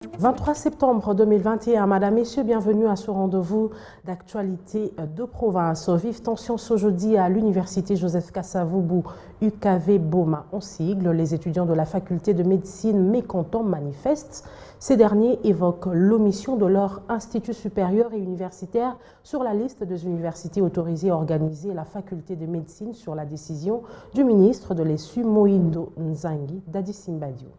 23 septembre 2021, Madame, Messieurs, bienvenue à ce rendez-vous d'actualité de province. Vive tension ce jeudi à l'université Joseph Kasavubu, UKV Boma. En sigle, les étudiants de la faculté de médecine mécontents manifestent. Ces derniers évoquent l'omission de leur institut supérieur et universitaire sur la liste des universités autorisées à organiser la faculté de médecine sur la décision du ministre de l'ESU Moïndo Nzangi Dadi-Simbadio.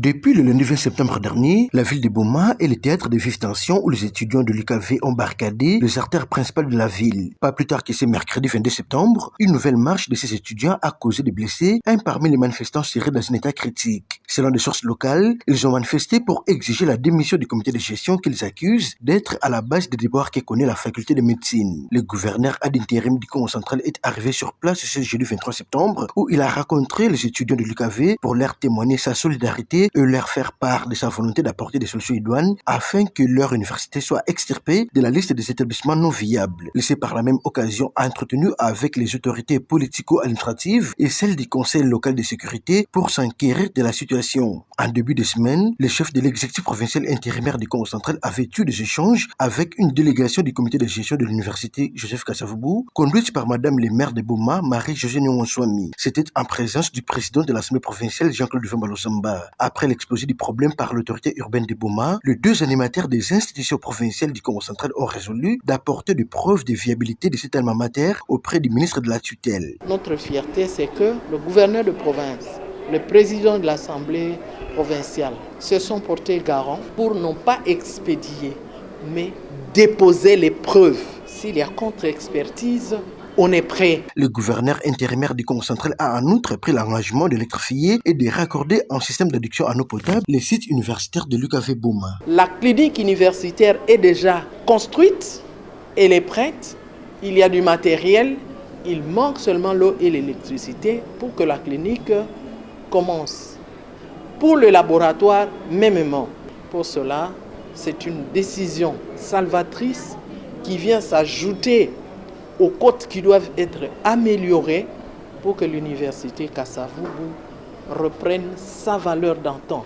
Depuis le lundi 20 septembre dernier, la ville de Boma est le théâtre de vives tensions où les étudiants de l'UKV ont barricadé les artères principales de la ville. Pas plus tard que ce mercredi 22 septembre, une nouvelle marche de ces étudiants a causé des blessés, un parmi les manifestants serait dans un état critique. Selon des sources locales, ils ont manifesté pour exiger la démission du comité de gestion qu'ils accusent d'être à la base des déboires que connaît la faculté de médecine. Le gouverneur ad interim du Congo central est arrivé sur place ce jeudi 23 septembre où il a rencontré les étudiants de l'UKV pour leur témoigner sa solidarité et leur faire part de sa volonté d'apporter des solutions idoines afin que leur université soit extirpée de la liste des établissements non viables. Laissé par la même occasion entretenu avec les autorités politico-administratives et celles du conseil local de sécurité pour s'enquérir de la situation. En début de semaine, le chef de l'exécutif provincial intérimaire du Congo central avait eu des échanges avec une délégation du comité de gestion de l'université Joseph Kasavubu, conduite par Madame le maire de Boma, Marie-Josée Nyong'Onswami. C'était en présence du président de l'Assemblée provinciale Jean-Claude Vembalosamba. Après l'exposé du problème par l'autorité urbaine de Boma, les deux animateurs des institutions provinciales du Congo central ont résolu d'apporter des preuves de viabilité de cet alma mater auprès du ministre de la tutelle. Notre fierté, c'est que le gouverneur de province, le président de l'Assemblée provinciale se sont portés garants pour non pas expédier, mais déposer les preuves. S'il y a contre-expertise, on est prêt. Le gouverneur intérimaire du Congo central a en outre pris l'engagement d'électrifier et de raccorder en système d'adduction en eau potable les sites universitaires de l'UKV Boma. La clinique universitaire est déjà construite, elle est prête, il y a du matériel, il manque seulement l'eau et l'électricité pour que la clinique commence. Pour le laboratoire, mêmement. Pour cela, c'est une décision salvatrice qui vient s'ajouter aux côtes qui doivent être améliorées pour que l'université Kasavubu reprenne sa valeur d'antan.